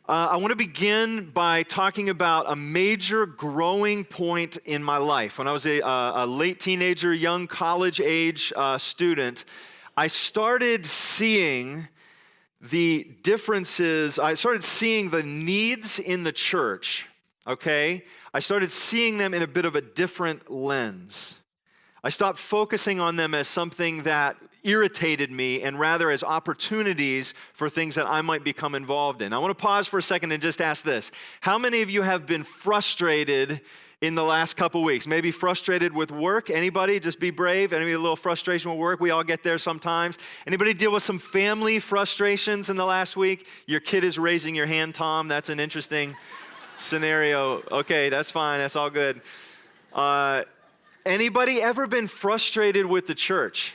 I want to begin by talking about a major growing point in my life. When I was a late teenager, young college age student, I started seeing the differences. I started seeing the needs in the church, okay? I started seeing them in a bit of a different lens. I stopped focusing on them as something that irritated me and rather as opportunities for things that I might become involved in. I want to pause for a second and just ask this. How many of you have been frustrated in the last couple weeks? Maybe frustrated with work? Anybody? Just be brave. Anybody a little frustration with work? We all get there sometimes. Anybody deal with some family frustrations in the last week? Your kid is raising your hand, Tom. That's an interesting scenario. Okay, that's fine. That's all good. Anybody ever been frustrated with the church?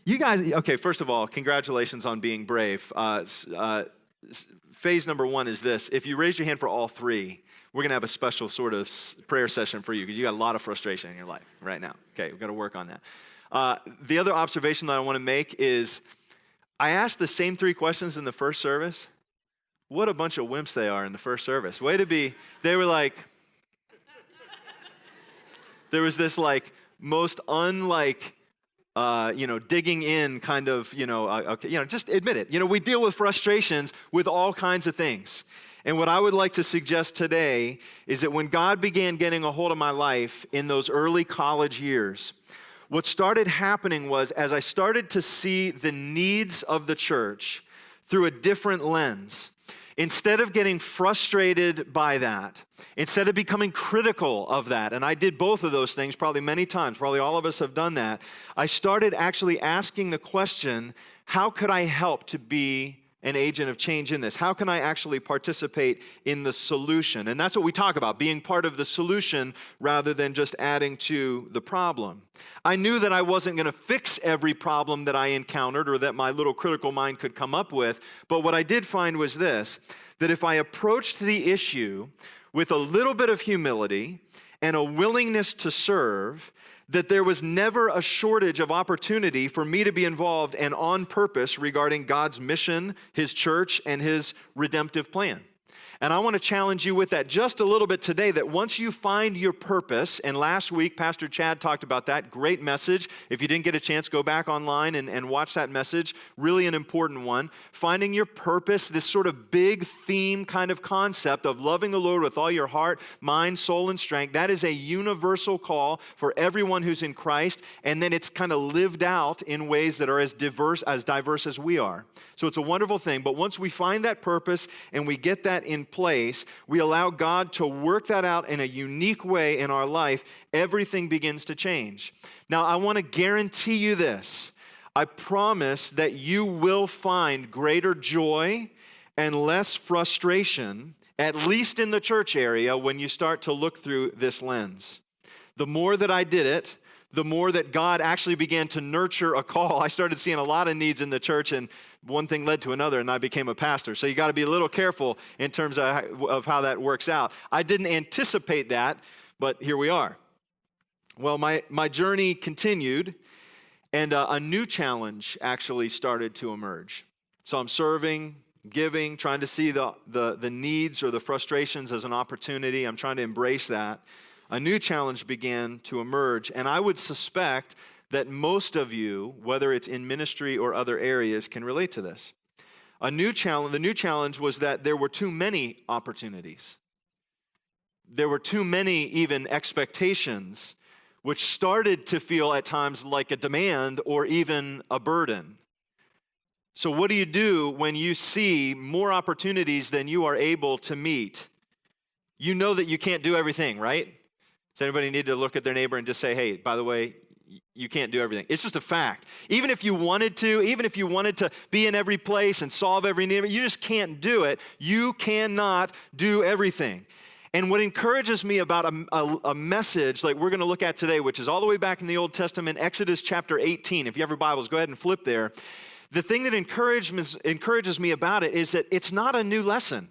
You guys, okay, first of all, congratulations on being brave. Phase number one is this. If you raise your hand for all three, we're going to have a special sort of prayer session for you because you got a lot of frustration in your life right now. Okay, we've got to work on that. The other observation that I want to make is I asked the same three questions in the first service. What a bunch of wimps they are in the first service. Way to be, they were like, there was this like most unlike, digging in kind of, okay, just admit it. We deal with frustrations with all kinds of things. And what I would like to suggest today is that when God began getting a hold of my life in those early college years, what started happening was as I started to see the needs of the church through a different lens, instead of getting frustrated by that, instead of becoming critical of that, and I did both of those things probably many times, probably all of us have done that, I started actually asking the question, how could I help to be an agent of change in this? How can I actually participate in the solution? And that's what we talk about, being part of the solution rather than just adding to the problem. I knew that I wasn't going to fix every problem that I encountered or that my little critical mind could come up with, but what I did find was this, that if I approached the issue with a little bit of humility and a willingness to serve, that there was never a shortage of opportunity for me to be involved and on purpose regarding God's mission, His church, and His redemptive plan. And I want to challenge you with that just a little bit today, that once you find your purpose, and last week Pastor Chad talked about that, great message. If you didn't get a chance, go back online and watch that message, really an important one. Finding your purpose, this sort of big theme kind of concept of loving the Lord with all your heart, mind, soul, and strength, that is a universal call for everyone who's in Christ, and then it's kind of lived out in ways that are as diverse as we are. So it's a wonderful thing, but once we find that purpose and we get that in place, we allow God to work that out in a unique way in our life, everything begins to change. Now, I want to guarantee you this. I promise that you will find greater joy and less frustration, at least in the church area, when you start to look through this lens. The more that I did it, the more that God actually began to nurture a call. I started seeing a lot of needs in the church, and one thing led to another, and I became a pastor. So you got to be a little careful in terms of how that works out. I didn't anticipate that, but here we are. Well, my journey continued, and a new challenge actually started to emerge. So I'm serving, giving, trying to see the needs or the frustrations as an opportunity. I'm trying to embrace that. A new challenge began to emerge, and I would suspect that most of you, whether it's in ministry or other areas, can relate to this. The new challenge was that there were too many opportunities. There were too many even expectations, which started to feel at times like a demand or even a burden. So what do you do when you see more opportunities than you are able to meet? You know that you can't do everything, right? Does anybody need to look at their neighbor and just say, hey, by the way, you can't do everything? It's just a fact. Even if you wanted to be in every place and solve every need, you just can't do it. You cannot do everything. And what encourages me about a message like we're going to look at today, which is all the way back in the Old Testament, Exodus chapter 18. If you have your Bibles, go ahead and flip there. The thing that encourages me about it is that it's not a new lesson.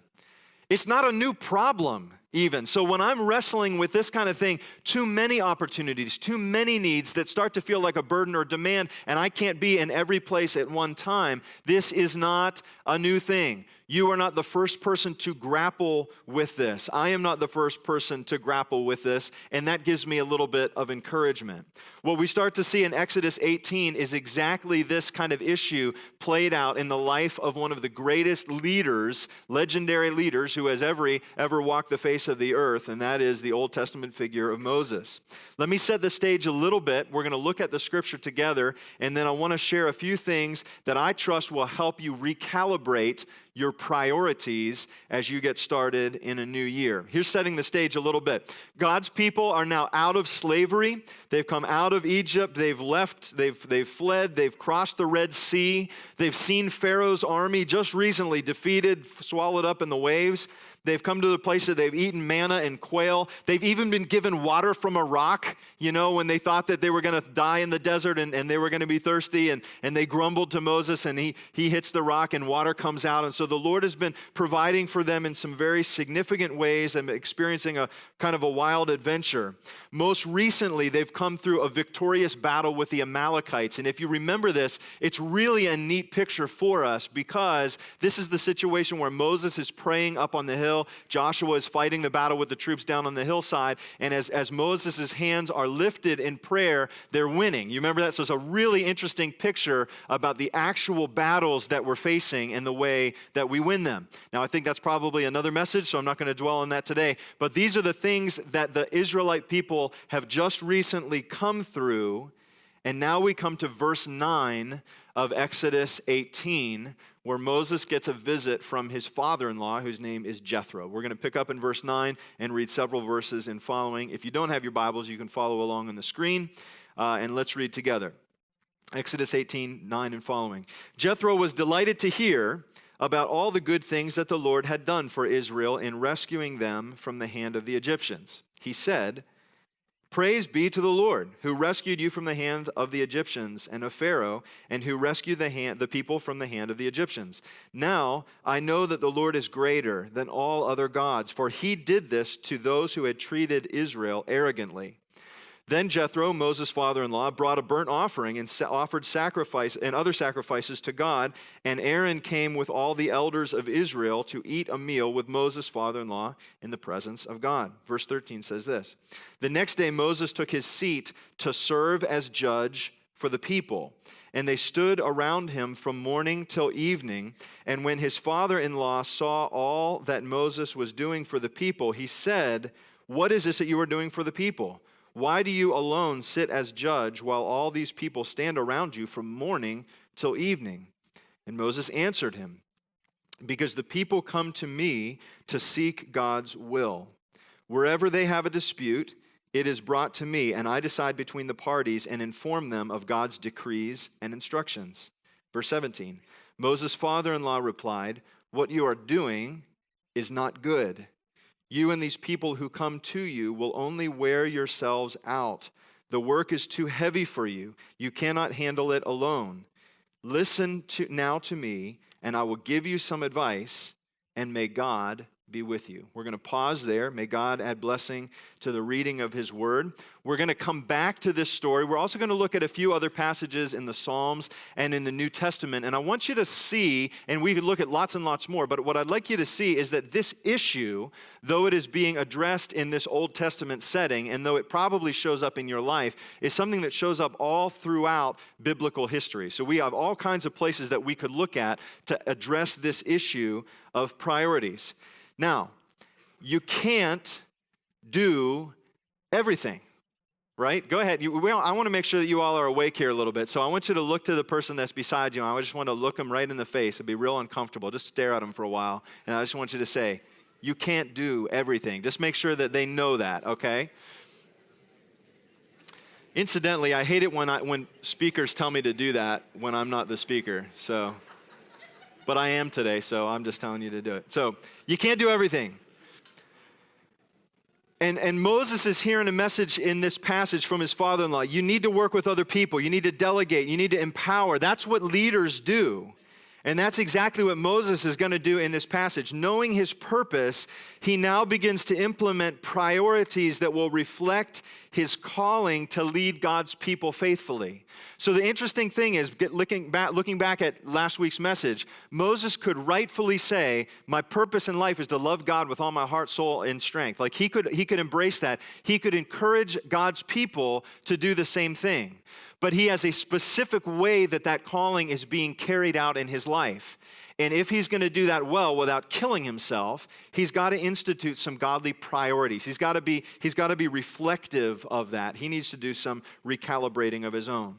It's not a new problem even. So when I'm wrestling with this kind of thing, too many opportunities, too many needs that start to feel like a burden or demand, and I can't be in every place at one time, this is not a new thing. You are not the first person to grapple with this. I am not the first person to grapple with this, and that gives me a little bit of encouragement. What we start to see in Exodus 18 is exactly this kind of issue played out in the life of one of the greatest leaders, legendary leaders who has ever walked the face of the earth, and that is the Old Testament figure of Moses. Let me set the stage a little bit. We're going to look at the scripture together, and then I want to share a few things that I trust will help you recalibrate your priorities as you get started in a new year. Here's setting the stage a little bit. God's people are now out of slavery. They've come out of Egypt. They've left. They've fled. They've crossed the Red Sea. They've seen Pharaoh's army just recently defeated, swallowed up in the waves. They've come to the place that they've eaten manna and quail. They've even been given water from a rock, when they thought that they were going to die in the desert and they were going to be thirsty. And they grumbled to Moses, and he hits the rock and water comes out. And so the Lord has been providing for them in some very significant ways and experiencing a kind of a wild adventure. Most recently, they've come through a victorious battle with the Amalekites. And if you remember this, it's really a neat picture for us because this is the situation where Moses is praying up on the hill. Joshua is fighting the battle with the troops down on the hillside. And as Moses' hands are lifted in prayer, they're winning. You remember that? So it's a really interesting picture about the actual battles that we're facing and the way that we win them. Now, I think that's probably another message, so I'm not going to dwell on that today. But these are the things that the Israelite people have just recently come through. And now we come to verse 9 of Exodus 18, where Moses gets a visit from his father-in-law, whose name is Jethro. We're going to pick up in verse 9 and read several verses in following. If you don't have your Bibles, you can follow along on the screen, and let's read together. Exodus 18, 9 and following. Jethro was delighted to hear about all the good things that the Lord had done for Israel in rescuing them from the hand of the Egyptians. He said, "Praise be to the Lord, who rescued you from the hand of the Egyptians and of Pharaoh, and who rescued the people from the hand of the Egyptians. Now I know that the Lord is greater than all other gods, for he did this to those who had treated Israel arrogantly." Then Jethro, Moses' father-in-law, brought a burnt offering and offered sacrifice and other sacrifices to God. And Aaron came with all the elders of Israel to eat a meal with Moses' father-in-law in the presence of God. Verse 13 says this: The next day Moses took his seat to serve as judge for the people. And they stood around him from morning till evening. And when his father-in-law saw all that Moses was doing for the people, he said, "What is this that you are doing for the people? Why do you alone sit as judge while all these people stand around you from morning till evening?" And Moses answered him, "Because the people come to me to seek God's will. Wherever they have a dispute, it is brought to me, and I decide between the parties and inform them of God's decrees and instructions." Verse 17, Moses' father-in-law replied, "What you are doing is not good. You and these people who come to you will only wear yourselves out. The work is too heavy for you. You cannot handle it alone. Listen now to me, and I will give you some advice, and may God be with you." We're going to pause there. May God add blessing to the reading of his word. We're going to come back to this story. We're also going to look at a few other passages in the Psalms and in the New Testament. And I want you to see, and we could look at lots and lots more, but what I'd like you to see is that this issue, though it is being addressed in this Old Testament setting, and though it probably shows up in your life, is something that shows up all throughout biblical history. So we have all kinds of places that we could look at to address this issue of priorities. Now, you can't do everything, right? Go ahead. I want to make sure that you all are awake here a little bit. So I want you to look to the person that's beside you. I just want to look them right in the face. It'd be real uncomfortable. Just stare at them for a while. And I just want you to say, you can't do everything. Just make sure that they know that, okay? Incidentally, I hate it when speakers tell me to do that when I'm not the speaker. But I am today, so I'm just telling you to do it. So you can't do everything. And Moses is hearing a message in this passage from his father-in-law. You need to work with other people. You need to delegate. You need to empower. That's what leaders do. And that's exactly what Moses is going to do in this passage. Knowing his purpose, he now begins to implement priorities that will reflect his calling to lead God's people faithfully. So the interesting thing is, looking back at last week's message, Moses could rightfully say, my purpose in life is to love God with all my heart, soul, and strength. Like he could embrace that. He could encourage God's people to do the same thing. But he has a specific way that calling is being carried out in his life. And if he's going to do that well without killing himself, he's got to institute some godly priorities. He's got to be reflective of that. He needs to do some recalibrating of his own.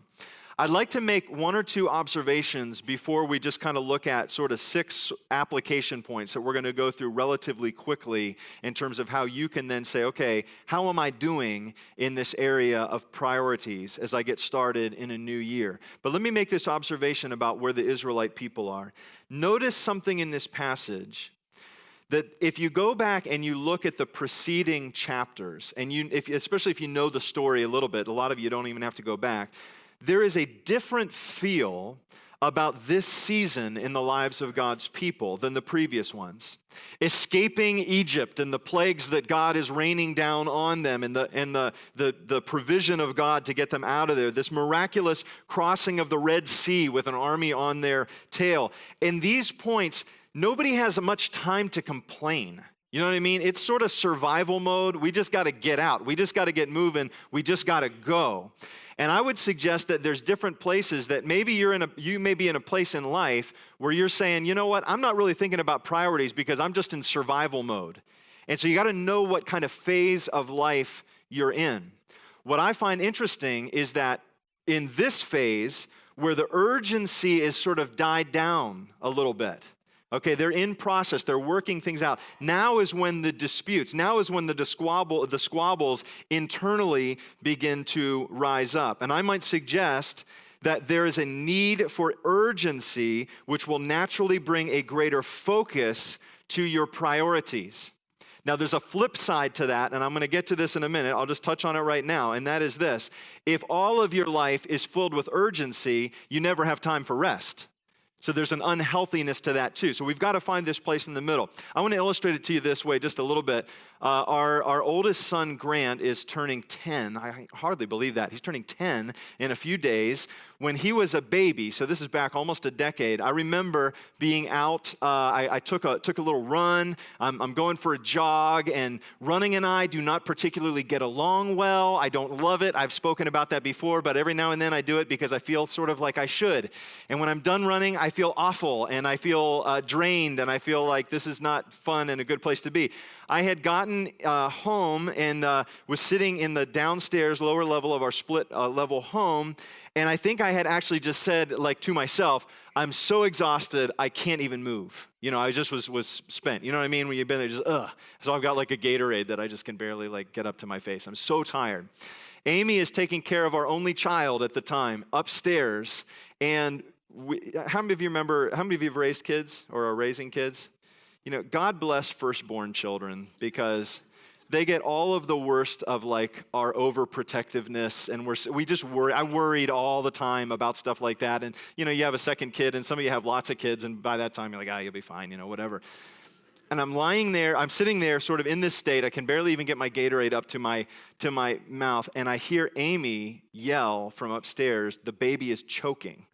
I'd like to make one or two observations before we just kind of look at sort of 6 application points that we're going to go through relatively quickly in terms of how you can then say, okay, how am I doing in this area of priorities as I get started in a new year? But let me make this observation about where the Israelite people are. Notice something in this passage that if you go back and you look at the preceding chapters, and especially if you know the story a little bit, a lot of you don't even have to go back, there is a different feel about this season in the lives of God's people than the previous ones. Escaping Egypt and the plagues that God is raining down on them and the provision of God to get them out of there. This miraculous crossing of the Red Sea with an army on their tail. In these points, nobody has much time to complain. You know what I mean? It's sort of survival mode. We just got to get out. We just got to get moving. We just got to go. And I would suggest that there's different places that maybe you may be in a place in life where you're saying, you know what, I'm not really thinking about priorities because I'm just in survival mode. And so you got to know what kind of phase of life you're in. What I find interesting is that in this phase where the urgency is sort of died down a little bit, okay, they're in process. They're working things out. Now is when the disputes, now is when the squabbles internally begin to rise up. And I might suggest that there is a need for urgency, which will naturally bring a greater focus to your priorities. Now, there's a flip side to that, and I'm going to get to this in a minute. I'll just touch on it right now, and that is this. If all of your life is filled with urgency, you never have time for rest. So there's an unhealthiness to that too. So we've got to find this place in the middle. I want to illustrate it to you this way just a little bit. Our oldest son, Grant, is turning 10. I hardly believe that. He's turning 10 in a few days. When he was a baby, so this is back almost a decade, I remember being out. I took a little run. I'm going for a jog, and running and I do not particularly get along well. I don't love it. I've spoken about that before, but every now and then I do it because I feel sort of like I should. And when I'm done running, I feel awful, and I feel drained, and I feel like this is not fun and a good place to be. I had gotten home and was sitting in the downstairs lower level of our split level home, and I think I had actually just said, like, to myself, I'm so exhausted, I can't even move. You know, I just was spent. You know what I mean? When you've been there, just, ugh. So I've got like a Gatorade that I just can barely like get up to my face. I'm so tired. Amy is taking care of our only child at the time upstairs, and how many of you have raised kids or are raising kids? You know, God bless firstborn children because they get all of the worst of like our overprotectiveness, and we just worry. I worried all the time about stuff like that. And you know, you have a second kid, and some of you have lots of kids, and by that time you're like, you'll be fine, you know, whatever. And I'm sitting there sort of in this state. I can barely even get my Gatorade up to my mouth, and I hear Amy yell from upstairs, "The baby is choking."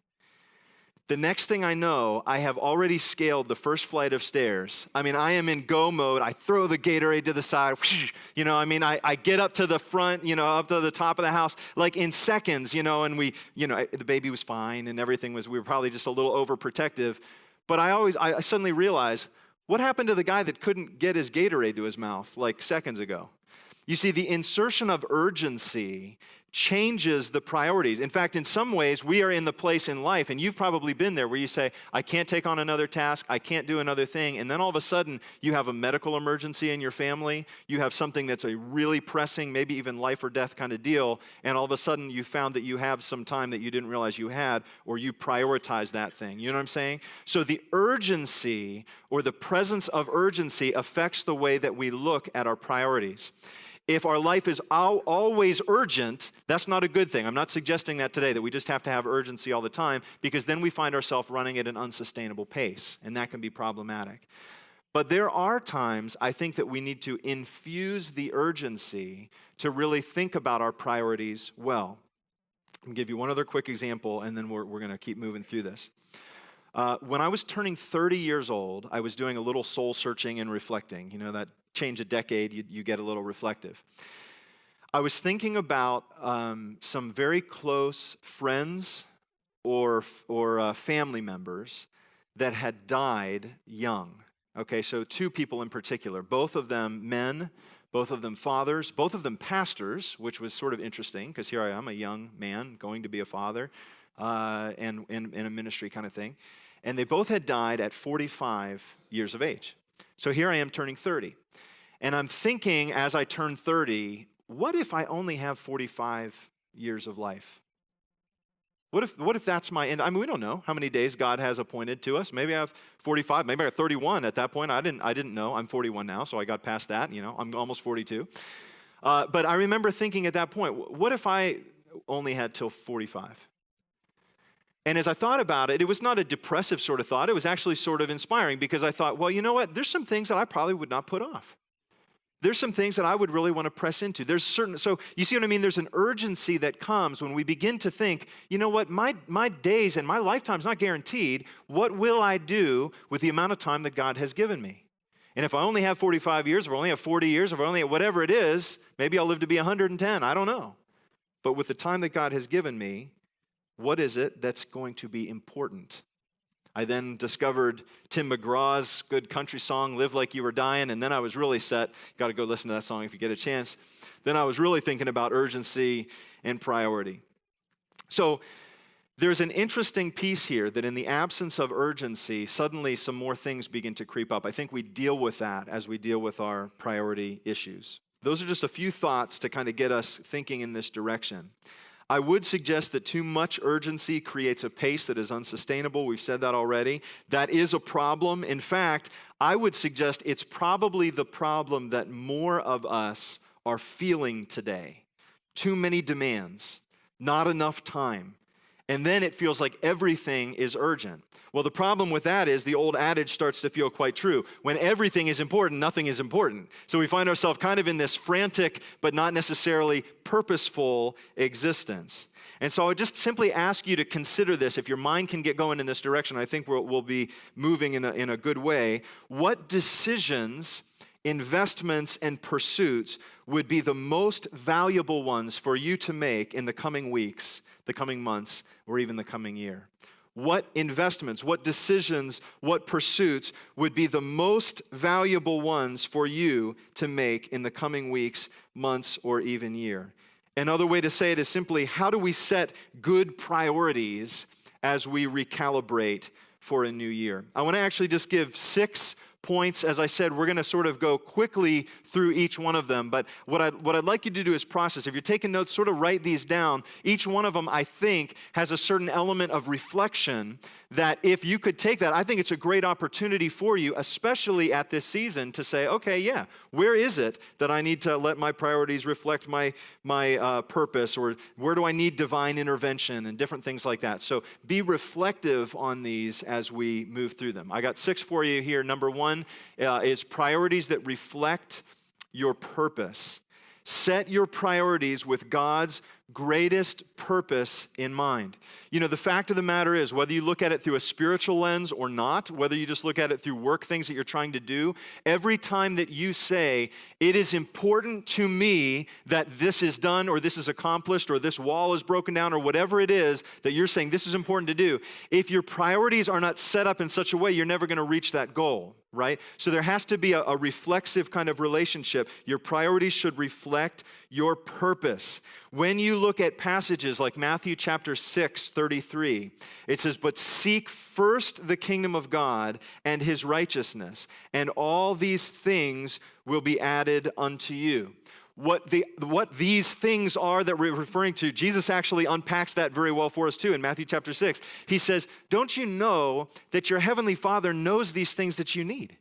The next thing I know, I have already scaled the first flight of stairs. I mean, I am in go mode. I throw the Gatorade to the side. You know, I mean, I get up to the front, you know, up to the top of the house, like in seconds, you know, and the baby was fine and everything we were probably just a little overprotective. But I suddenly realized, what happened to the guy that couldn't get his Gatorade to his mouth like seconds ago? You see, the insertion of urgency changes the priorities. In fact, in some ways, we are in the place in life, and you've probably been there, where you say, I can't take on another task, I can't do another thing, and then all of a sudden, you have a medical emergency in your family, you have something that's a really pressing, maybe even life or death kind of deal, and all of a sudden, you found that you have some time that you didn't realize you had, or you prioritize that thing. You know what I'm saying? So the urgency, or the presence of urgency, affects the way that we look at our priorities. if our life is always urgent, that's not a good thing. I'm not suggesting that today, that we just have to have urgency all the time, because then we find ourselves running at an unsustainable pace, and that can be problematic. But there are times, I think, that we need to infuse the urgency to really think about our priorities well. I'm going to give you one other quick example, and then we're going to keep moving through this. When I was turning 30 years old, I was doing a little soul searching and reflecting. You know, that change a decade, you get a little reflective. I was thinking about some very close friends or family members that had died young. Okay, so two people in particular, both of them men, both of them fathers, both of them pastors, which was sort of interesting because here I am, a young man going to be a father and in a ministry kind of thing. And they both had died at 45 years of age. So here I am turning 30. And I'm thinking as I turn 30, what if I only have 45 years of life? What if that's my end? I mean, we don't know how many days God has appointed to us. Maybe I have 45, maybe I have 31 at that point. I didn't know. I'm 41 now, so I got past that. You know, I'm almost 42. But I remember thinking at that point, what if I only had till 45? And as I thought about it, it was not a depressive sort of thought. It was actually sort of inspiring because I thought, well, you know what? There's some things that I probably would not put off. There's some things that I would really want to press into. So you see what I mean? There's an urgency that comes when we begin to think, you know what, my days and my lifetime's not guaranteed. What will I do with the amount of time that God has given me? And if I only have 45 years, if I only have 40 years, if I only have whatever it is, maybe I'll live to be 110, I don't know. But with the time that God has given me, what is it that's going to be important? I then discovered Tim McGraw's good country song, Live Like You Were Dying, and then I was really set. Got to go listen to that song if you get a chance. Then I was really thinking about urgency and priority. So there's an interesting piece here that in the absence of urgency, suddenly some more things begin to creep up. I think we deal with that as we deal with our priority issues. Those are just a few thoughts to kind of get us thinking in this direction. I would suggest that too much urgency creates a pace that is unsustainable. We've said that already. That is a problem. In fact, I would suggest it's probably the problem that more of us are feeling today. Too many demands, not enough time. And then it feels like everything is urgent. Well, the problem with that is the old adage starts to feel quite true. When everything is important, nothing is important. So we find ourselves kind of in this frantic, but not necessarily purposeful existence. And so I would just simply ask you to consider this. If your mind can get going in this direction, I think we'll be moving in a good way. What decisions, investments, and pursuits would be the most valuable ones for you to make in the coming weeks, the coming months, or even the coming year? What investments, what decisions, what pursuits would be the most valuable ones for you to make in the coming weeks, months, or even year? Another way to say it is simply, how do we set good priorities as we recalibrate for a new year? I want to actually just give 6 points. As I said, we're going to sort of go quickly through each one of them, but what I'd like you to do is process. If you're taking notes, sort of write these down. Each one of them, I think, has a certain element of reflection that if you could take that, I think it's a great opportunity for you, especially at this season, to say, okay, yeah, where is it that I need to let my priorities reflect my purpose, or where do I need divine intervention and different things like that. So be reflective on these as we move through them. I got 6 for you here. Number 1 is priorities that reflect your purpose. Set your priorities with God's greatest purpose in mind. You know, the fact of the matter is, whether you look at it through a spiritual lens or not, whether you just look at it through work things that you're trying to do, every time that you say, it is important to me that this is done or this is accomplished or this wall is broken down or whatever it is that you're saying this is important to do, if your priorities are not set up in such a way, you're never going to reach that goal, right? So there has to be a reflexive kind of relationship. Your priorities should reflect your purpose. When you look at passages like Matthew chapter 6:33, it says, "But seek first the kingdom of God and his righteousness, and all these things will be added unto you." What these things are that we're referring to, Jesus actually unpacks that very well for us too in Matthew chapter 6. He says, don't you know that your heavenly Father knows these things that you need?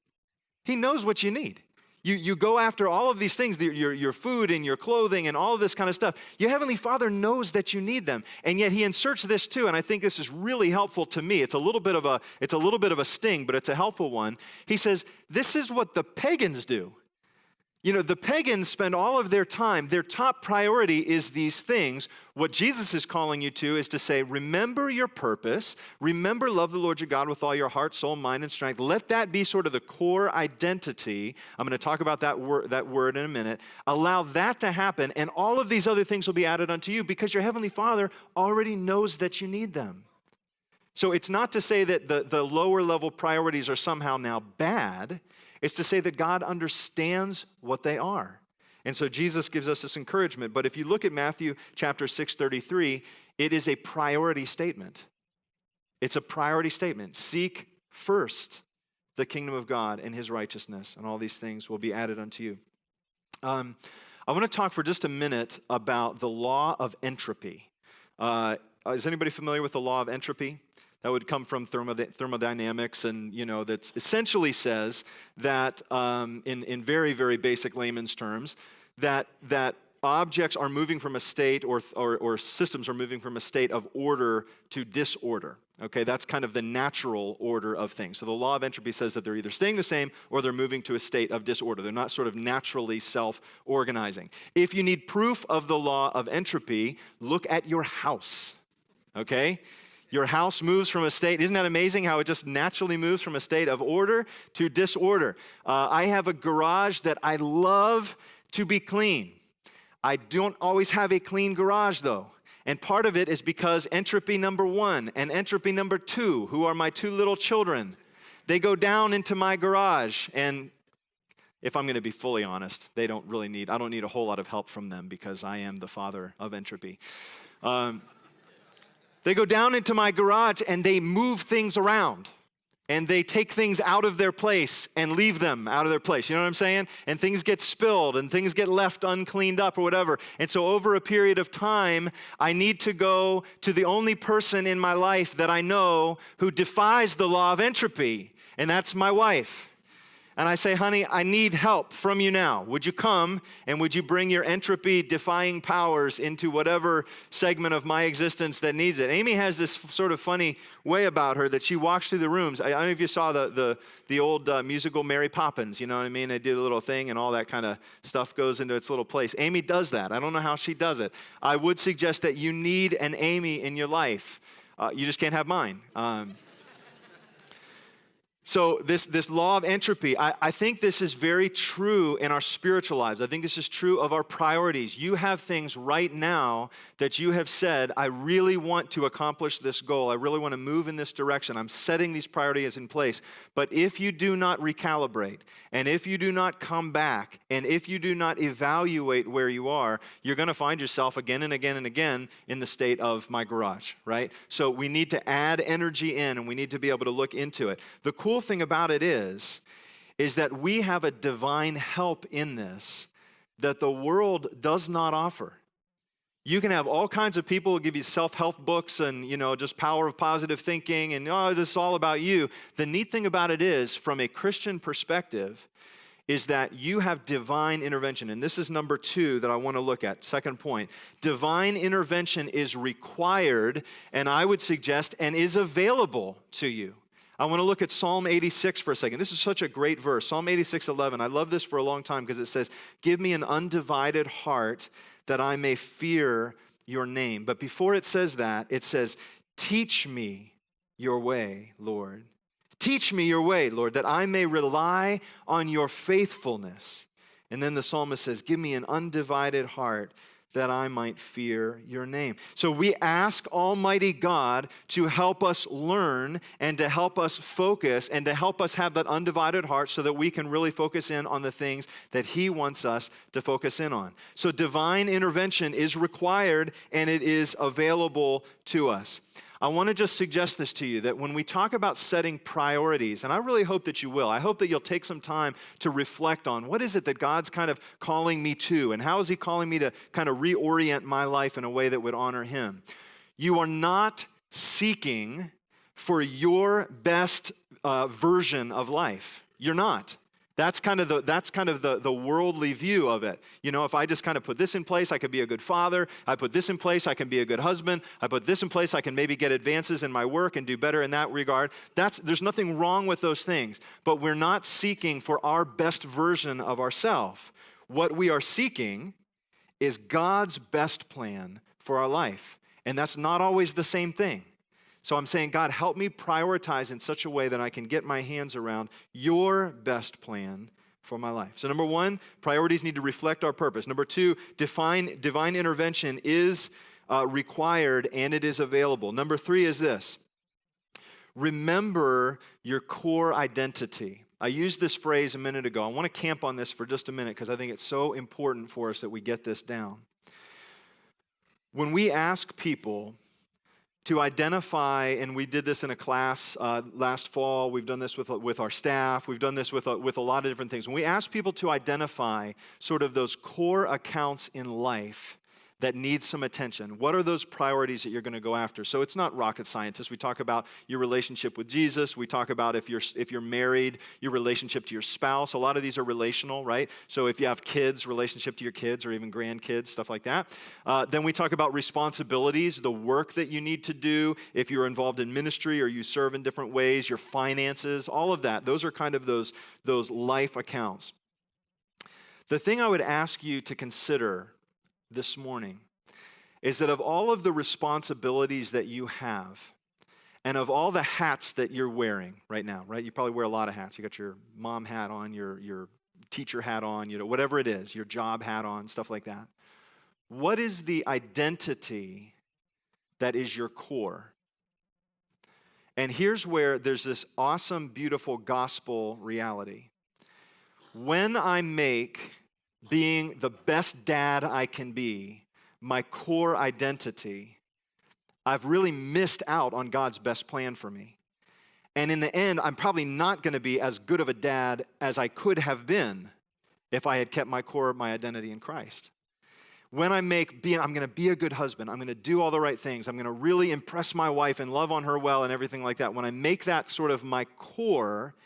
He knows what you need. You go after all of these things, your food and your clothing and all of this kind of stuff. Your Heavenly Father knows that you need them. And yet he inserts this too, and I think this is really helpful to me. It's a little bit of a sting, but it's a helpful one. He says, this is what the pagans do. You know, the pagans spend all of their time, their top priority is these things. What Jesus is calling you to is to say, remember your purpose. Remember, love the Lord your God with all your heart, soul, mind, and strength. Let that be sort of the core identity. I'm going to talk about that word in a minute. Allow that to happen, and all of these other things will be added unto you because your Heavenly Father already knows that you need them. So it's not to say that the lower level priorities are somehow now bad. It's to say that God understands what they are. And so Jesus gives us this encouragement. But if you look at Matthew chapter 6:33, it is a priority statement. It's a priority statement. Seek first the kingdom of God and his righteousness, and all these things will be added unto you. I want to talk for just a minute about the law of entropy. Is anybody familiar with the law of entropy? That would come from thermodynamics, and that essentially says that in very, very basic layman's terms, that objects are moving from a state or systems are moving from a state of order to disorder. Okay, that's kind of the natural order of things. So the law of entropy says that they're either staying the same or they're moving to a state of disorder. They're not sort of naturally self-organizing. If you need proof of the law of entropy, look at your house. Okay? Your house moves from a state, isn't that amazing how it just naturally moves from a state of order to disorder? I have a garage that I love to be clean. I don't always have a clean garage though. And part of it is because entropy number 1 and entropy number 2, who are my 2 little children, they go down into my garage. And if I'm going to be fully honest, I don't need a whole lot of help from them because I am the father of entropy. They go down into my garage and they move things around. And they take things out of their place and leave them out of their place. You know what I'm saying? And things get spilled and things get left uncleaned up or whatever. And so over a period of time, I need to go to the only person in my life that I know who defies the law of entropy. And that's my wife. And I say, honey, I need help from you now. Would you come and would you bring your entropy-defying powers into whatever segment of my existence that needs it? Amy has this sort of funny way about her that she walks through the rooms. I don't know if you saw the old musical Mary Poppins, you know what I mean? They do a little thing and all that kind of stuff goes into its little place. Amy does that. I don't know how she does it. I would suggest that you need an Amy in your life. You just can't have mine. So this law of entropy, I think this is very true in our spiritual lives. I think this is true of our priorities. You have things right now that you have said, I really want to accomplish this goal. I really want to move in this direction. I'm setting these priorities in place. But if you do not recalibrate, and if you do not come back, and if you do not evaluate where you are, you're going to find yourself again and again and again in the state of my garage, right? So we need to add energy in, and we need to be able to look into it. The cool thing about it is that we have a divine help in this that the world does not offer. You can have all kinds of people who give you self-help books and, just power of positive thinking and, this is all about you. The neat thing about it is, from a Christian perspective, is that you have divine intervention. And this is number 2 that I want to look at. Second point, divine intervention is required, and I would suggest, and is available to you. I want to look at Psalm 86 for a second. This is such a great verse. Psalm 86:11. I love this for a long time because it says, give me an undivided heart that I may fear your name. But before it says that, it says, teach me your way, Lord. Teach me your way, Lord, that I may rely on your faithfulness. And then the psalmist says, give me an undivided heart that I might fear your name. So we ask Almighty God to help us learn and to help us focus and to help us have that undivided heart so that we can really focus in on the things that he wants us to focus in on. So divine intervention is required and it is available to us. I want to just suggest this to you, that when we talk about setting priorities, and I really hope that you will, I hope that you'll take some time to reflect on what is it that God's kind of calling me to, and how is he calling me to kind of reorient my life in a way that would honor him. You are not seeking for your best version of life. You're not. That's kind of the worldly view of it. You know, if I just kind of put this in place, I could be a good father. I put this in place, I can be a good husband. I put this in place, I can maybe get advances in my work and do better in that regard. There's nothing wrong with those things, but we're not seeking for our best version of ourselves. What we are seeking is God's best plan for our life, and that's not always the same thing. So I'm saying, God, help me prioritize in such a way that I can get my hands around your best plan for my life. So number one, priorities need to reflect our purpose. Number two, divine intervention is required and it is available. Number three is this: remember your core identity. I used this phrase a minute ago. I want to camp on this for just a minute because I think it's so important for us that we get this down. When we ask people to identify, and we did this in a class last fall, we've done this with our staff, we've done this with a lot of different things. When we ask people to identify sort of those core accounts in life that need some attention, what are those priorities that you're going to go after? So it's not rocket scientist. We talk about your relationship with Jesus. We talk about if you're married, your relationship to your spouse. A lot of these are relational, right? So if you have kids, relationship to your kids or even grandkids, stuff like that. Then we talk about responsibilities, the work that you need to do. If you're involved in ministry or you serve in different ways, your finances, all of that. Those are kind of those life accounts. The thing I would ask you to consider this morning is that of all of the responsibilities that you have and of all the hats that you're wearing right now, right? You probably wear a lot of hats. You got your mom hat on, your teacher hat on, whatever it is, your job hat on, stuff like that. What is the identity that is your core? And here's where there's this awesome, beautiful gospel reality. When I make being the best dad I can be my core identity, I've really missed out on God's best plan for me. And in the end, I'm probably not going to be as good of a dad as I could have been if I had kept my core, my identity in Christ. When I'm going to be a good husband, I'm going to do all the right things, I'm going to really impress my wife and love on her well and everything like that. When I make that sort of my core,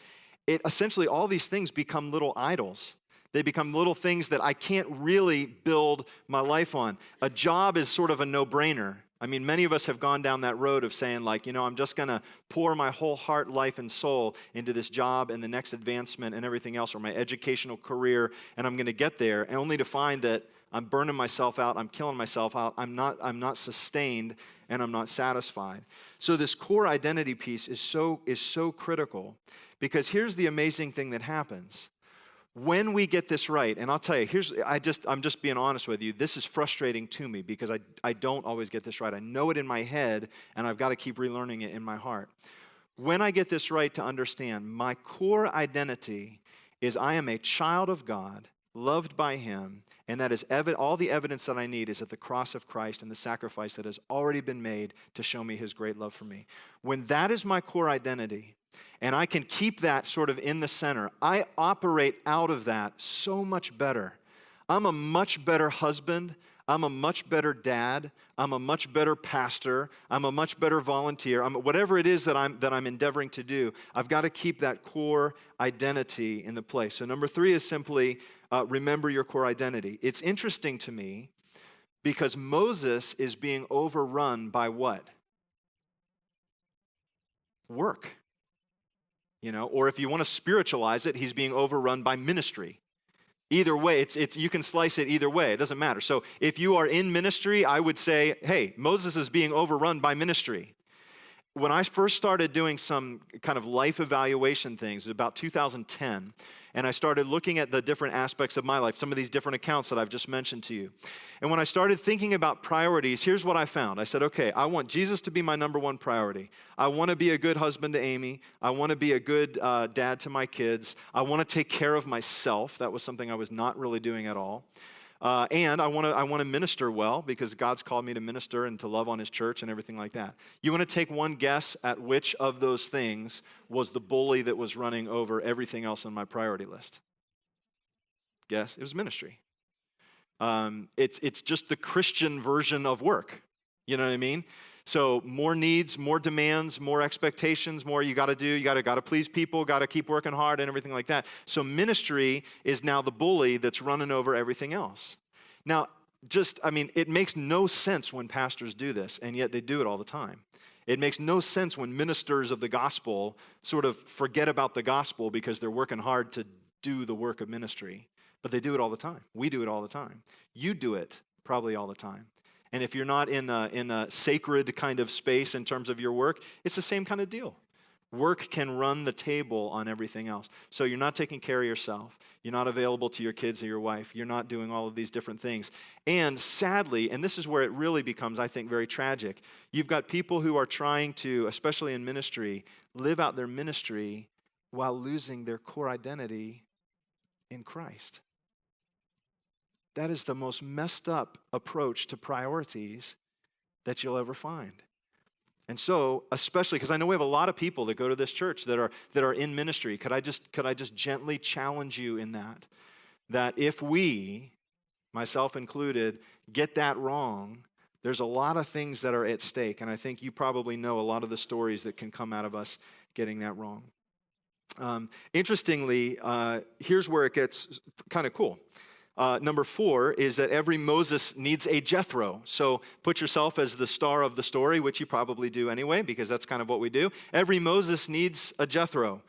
it essentially, all these things become little idols. They become little things that I can't really build my life on. A job is sort of a no-brainer. I mean, many of us have gone down that road of saying, like, I'm just going to pour my whole heart, life, and soul into this job and the next advancement and everything else, or my educational career, and I'm going to get there, and only to find that I'm burning myself out, I'm killing myself out, I'm not sustained, and I'm not satisfied. So this core identity piece is so critical, because here's the amazing thing that happens. When we get this right, and I'll tell you, I'm just being honest with you, this is frustrating to me because I don't always get this right. I know it in my head, and I've got to keep relearning it in my heart. When I get this right to understand, my core identity is I am a child of God, loved by Him, and that is all the evidence that I need is at the cross of Christ and the sacrifice that has already been made to show me His great love for me. When that is my core identity, and I can keep that sort of in the center, I operate out of that so much better. I'm a much better husband. I'm a much better dad. I'm a much better pastor. I'm a much better volunteer. Whatever it is that I'm endeavoring to do, I've got to keep that core identity in the place. So number three is simply remember your core identity. It's interesting to me because Moses is being overrun by what? Work. Or if you want to spiritualize it, he's being overrun by ministry. Either way, it's you can slice it either way. It doesn't matter. So if you are in ministry, I would say, hey, Moses is being overrun by ministry. When I first started doing some kind of life evaluation things, it was about 2010, and I started looking at the different aspects of my life, some of these different accounts that I've just mentioned to you. And when I started thinking about priorities, here's what I found. I said, okay, I want Jesus to be my number one priority. I want to be a good husband to Amy. I want to be a good dad to my kids. I want to take care of myself. That was something I was not really doing at all. And I want to minister well because God's called me to minister and to love on His church and everything like that. You want to take one guess at which of those things was the bully that was running over everything else on my priority list? Guess? It was ministry. It's just the Christian version of work. You know what I mean? So more needs, more demands, more expectations, more you got to do. You got to please people, got to keep working hard and everything like that. So ministry is now the bully that's running over everything else. Now, it makes no sense when pastors do this, and yet they do it all the time. It makes no sense when ministers of the gospel sort of forget about the gospel because they're working hard to do the work of ministry. But they do it all the time. We do it all the time. You do it probably all the time. And if you're not in a sacred kind of space in terms of your work, it's the same kind of deal. Work can run the table on everything else. So you're not taking care of yourself. You're not available to your kids or your wife. You're not doing all of these different things. And sadly, and this is where it really becomes, I think, very tragic, you've got people who are trying to, especially in ministry, live out their ministry while losing their core identity in Christ. That is the most messed up approach to priorities that you'll ever find. And so, especially because I know we have a lot of people that go to this church that are in ministry. Could I just gently challenge you in that if we, myself included, get that wrong, there's a lot of things that are at stake. And I think you probably know a lot of the stories that can come out of us getting that wrong. Interestingly, here's where it gets kind of cool. Number 4 is that every Moses needs a Jethro. So put yourself as the star of the story, which you probably do anyway, because that's kind of what we do. Every Moses needs a Jethro.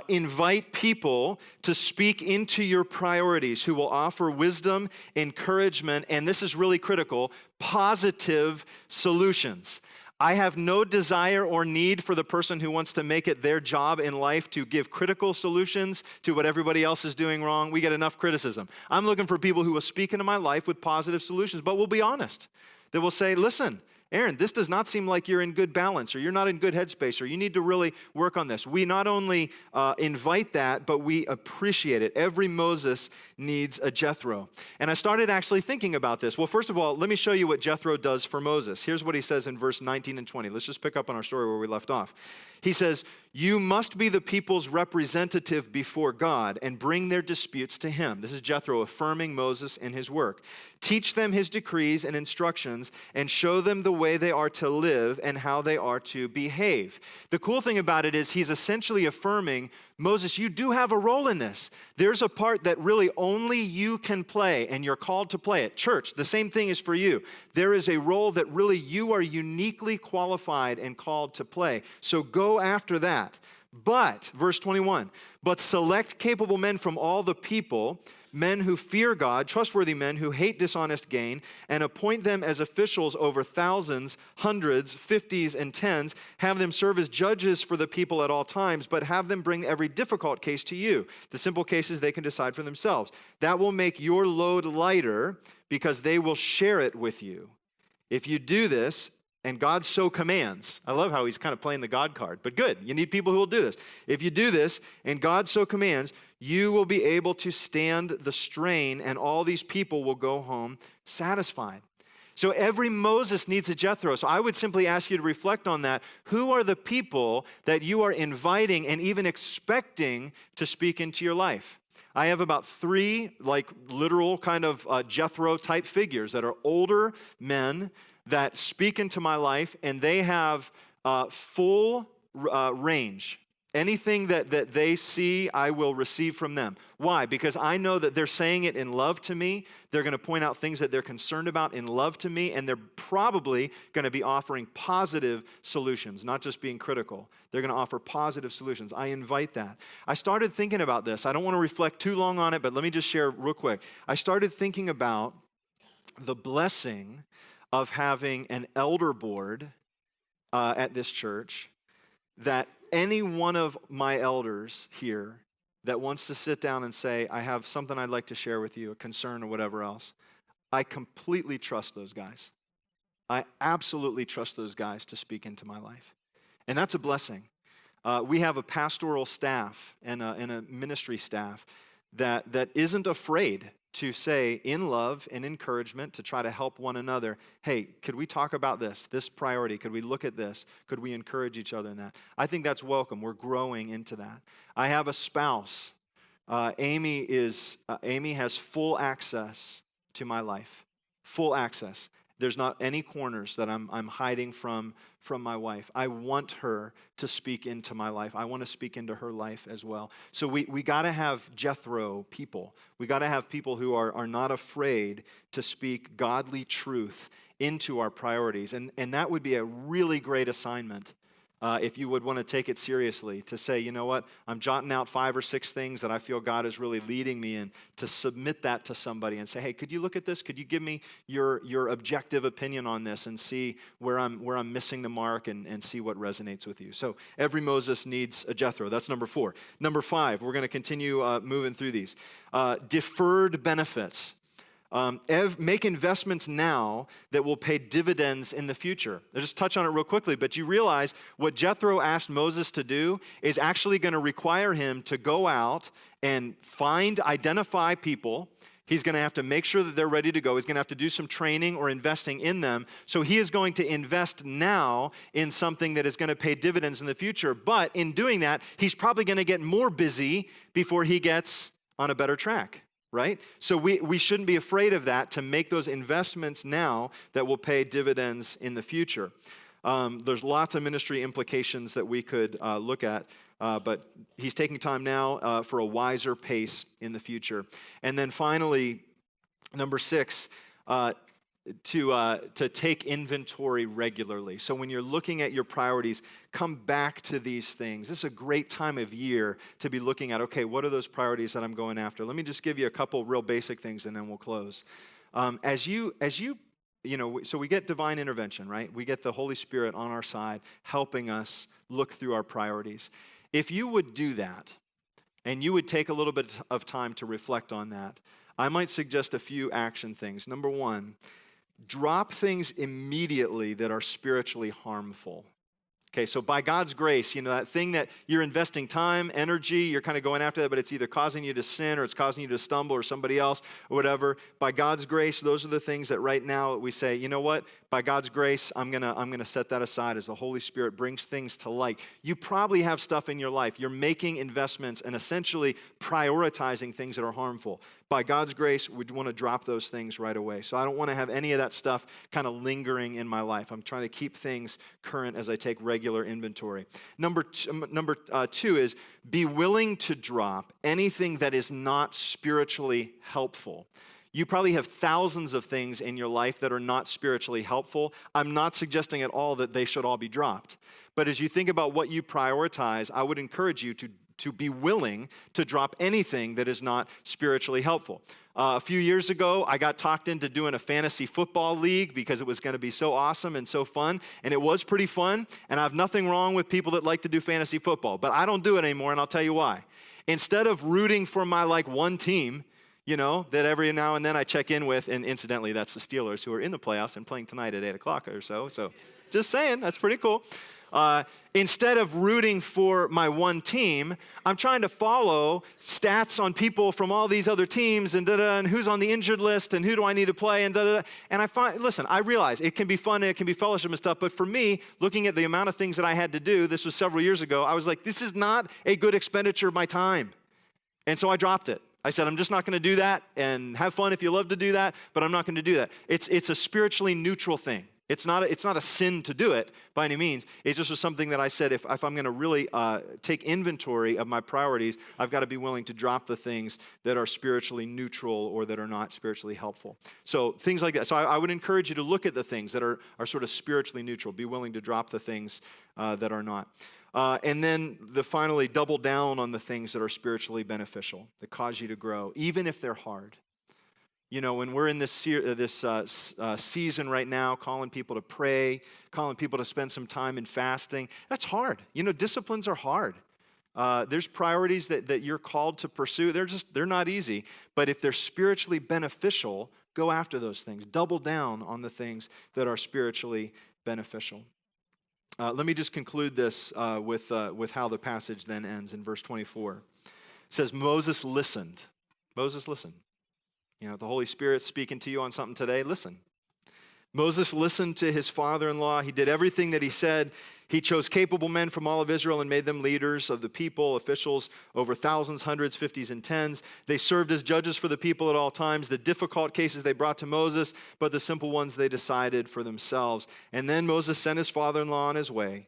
Invite people to speak into your priorities who will offer wisdom, encouragement, and this is really critical, positive solutions. I have no desire or need for the person who wants to make it their job in life to give critical solutions to what everybody else is doing wrong. We get enough criticism. I'm looking for people who will speak into my life with positive solutions, but will be honest. They will say, listen, Aaron, this does not seem like you're in good balance, or you're not in good headspace, or you need to really work on this. We not only invite that, but we appreciate it. Every Moses needs a Jethro. And I started actually thinking about this. Well, first of all, let me show you what Jethro does for Moses. Here's what he says in verse 19 and 20. Let's just pick up on our story where we left off. He says, you must be the people's representative before God and bring their disputes to him. This is Jethro affirming Moses and his work. Teach them his decrees and instructions and show them the way they are to live and how they are to behave. The cool thing about it is he's essentially affirming, Moses, you do have a role in this. There's a part that really only you can play, and you're called to play it. Church, the same thing is for you. There is a role that really you are uniquely qualified and called to play. So go after that. But, verse 21, but select capable men from all the people, men who fear God, trustworthy men who hate dishonest gain, and appoint them as officials over thousands, hundreds, fifties, and tens. Have them serve as judges for the people at all times, but have them bring every difficult case to you. The simple cases they can decide for themselves. That will make your load lighter because they will share it with you. If you do this, and God so commands. I love how he's kind of playing the God card, but good. You need people who will do this. If you do this, and God so commands, you will be able to stand the strain, and all these people will go home satisfied. So every Moses needs a Jethro. So I would simply ask you to reflect on that. Who are the people that you are inviting and even expecting to speak into your life? I have about 3 literal kind of Jethro type figures that are older men that speak into my life, and they have full range. Anything that they see, I will receive from them. Why? Because I know that they're saying it in love to me. They're going to point out things that they're concerned about in love to me, and they're probably going to be offering positive solutions, not just being critical. They're going to offer positive solutions. I invite that. I started thinking about this. I don't want to reflect too long on it, but let me just share real quick. I started thinking about the blessing of having an elder board at this church, that any one of my elders here that wants to sit down and say, I have something I'd like to share with you, a concern or whatever else, I completely trust those guys. I absolutely trust those guys to speak into my life. And that's a blessing. We have a pastoral staff and a ministry staff that isn't afraid to say in love and encouragement to try to help one another, hey, could we talk about this priority? Could we look at this? Could we encourage each other in that? I think that's welcome. We're growing into that. I have a spouse. Amy has full access to my life, full access. There's not any corners that I'm hiding from my wife. I want her to speak into my life. I want to speak into her life as well. So we got to have Jethro people. We got to have people who are not afraid to speak godly truth into our priorities. And that would be a really great assignment if you would want to take it seriously, to say, you know what, I'm jotting out 5 or 6 things that I feel God is really leading me in, to submit that to somebody and say, hey, could you look at this? Could you give me your objective opinion on this and see where I'm missing the mark and see what resonates with you? So every Moses needs a Jethro. That's number 4. Number 5, we're going to continue moving through these. Deferred benefits. Make investments now that will pay dividends in the future. I'll just touch on it real quickly, but you realize what Jethro asked Moses to do is actually going to require him to go out and identify people. He's going to have to make sure that they're ready to go. He's going to have to do some training or investing in them. So he is going to invest now in something that is going to pay dividends in the future. But in doing that, he's probably going to get more busy before he gets on a better track. Right? So we shouldn't be afraid of that, to make those investments now that will pay dividends in the future. There's lots of ministry implications that we could look at, but he's taking time now for a wiser pace in the future. And then finally, number 6, to take inventory regularly. So when you're looking at your priorities, come back to these things. This is a great time of year to be looking at, okay, what are those priorities that I'm going after? Let me just give you a couple real basic things and then we'll close. As you know, so we get divine intervention, right? We get the Holy Spirit on our side helping us look through our priorities. If you would do that and you would take a little bit of time to reflect on that, I might suggest a few action things. Number 1, drop things immediately that are spiritually harmful. Okay, so by God's grace, you know, that thing that you're investing time, energy, you're kind of going after that, but it's either causing you to sin or it's causing you to stumble or somebody else or whatever. By God's grace, those are the things that right now we say, you know what? By God's grace, I'm gonna set that aside as the Holy Spirit brings things to light. You probably have stuff in your life. You're making investments and essentially prioritizing things that are harmful. By God's grace, we want to drop those things right away. So I don't want to have any of that stuff kind of lingering in my life. I'm trying to keep things current as I take regular inventory. Number 2 is be willing to drop anything that is not spiritually helpful. You probably have thousands of things in your life that are not spiritually helpful. I'm not suggesting at all that they should all be dropped. But as you think about what you prioritize, I would encourage you to be willing to drop anything that is not spiritually helpful. A few years ago, I got talked into doing a fantasy football league because it was going to be so awesome and so fun, and it was pretty fun, and I have nothing wrong with people that like to do fantasy football, but I don't do it anymore, and I'll tell you why. Instead of rooting for my one team, you know, that every now and then I check in with, and incidentally, that's the Steelers who are in the playoffs and playing tonight at 8 o'clock or so just saying, that's pretty cool. Instead of rooting for my one team, I'm trying to follow stats on people from all these other teams and and who's on the injured list and who do I need to play and And I realize it can be fun and it can be fellowship and stuff, but for me, looking at the amount of things that I had to do, this was several years ago, I was like, this is not a good expenditure of my time. And so I dropped it. I said, I'm just not going to do that, and have fun if you love to do that, but I'm not going to do that. It's a spiritually neutral thing. It's not a sin to do it by any means. It just was something that I said, if I'm going to really take inventory of my priorities, I've got to be willing to drop the things that are spiritually neutral or that are not spiritually helpful. So things like that. So I would encourage you to look at the things that are sort of spiritually neutral. Be willing to drop the things that are not. And then finally, double down on the things that are spiritually beneficial, that cause you to grow, even if they're hard. You know, when we're in this season right now, calling people to pray, calling people to spend some time in fasting, that's hard. You know, disciplines are hard. There's priorities that you're called to pursue. They're not easy. But if they're spiritually beneficial, go after those things. Double down on the things that are spiritually beneficial. Let me just conclude this with how the passage then ends in verse 24. It says, Moses listened. Moses listened. You know, the Holy Spirit's speaking to you on something today, listen. Moses listened to his father-in-law. He did everything that he said He chose capable men from all of Israel and made them leaders of the people, officials over thousands, hundreds, fifties, and tens. They served as judges for the people at all times. The difficult cases they brought to Moses, but the simple ones they decided for themselves. And then Moses sent his father-in-law on his way,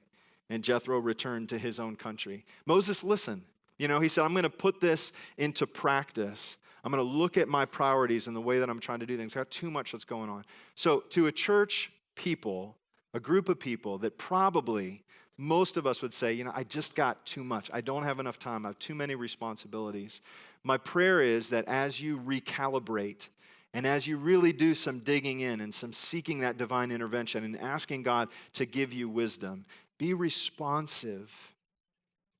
and Jethro returned to his own country. Moses listened. He said, I'm going to put this into practice. I'm going to look at my priorities and the way that I'm trying to do things. I got too much that's going on. So to a church people, a group of people that probably most of us would say, I just got too much. I don't have enough time. I have too many responsibilities. My prayer is that as you recalibrate and as you really do some digging in and some seeking that divine intervention and asking God to give you wisdom, be responsive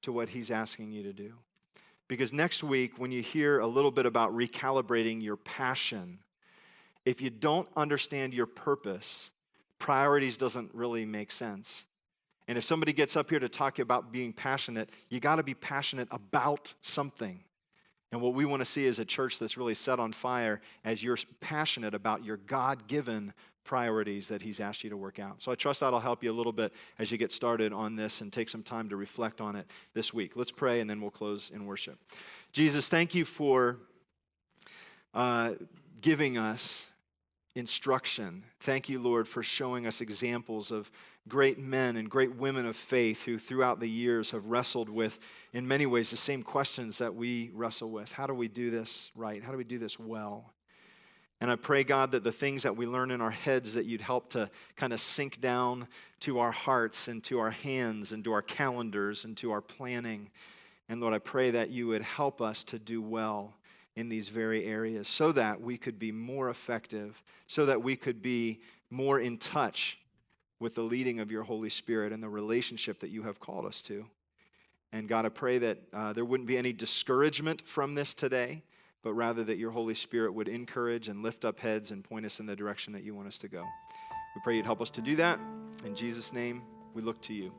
to what he's asking you to do. Because next week, when you hear a little bit about recalibrating your passion, if you don't understand your purpose, priorities doesn't really make sense. And if somebody gets up here to talk about being passionate, you got to be passionate about something. And what we want to see is a church that's really set on fire as you're passionate about your God-given priorities that he's asked you to work out. So I trust that'll help you a little bit as you get started on this and take some time to reflect on it this week. Let's pray and then we'll close in worship. Jesus, thank you for giving us instruction. Thank you, Lord, for showing us examples of great men and great women of faith who throughout the years have wrestled with, in many ways, the same questions that we wrestle with. How do we do this right? How do we do this well? And I pray, God, that the things that we learn in our heads, that you'd help to kind of sink down to our hearts and to our hands and to our calendars and to our planning. And Lord, I pray that you would help us to do well in these very areas so that we could be more effective, so that we could be more in touch with the leading of your Holy Spirit and the relationship that you have called us to. And God, I pray that there wouldn't be any discouragement from this today, but rather that your Holy Spirit would encourage and lift up heads and point us in the direction that you want us to go. We pray you'd help us to do that. In Jesus' name, we look to you.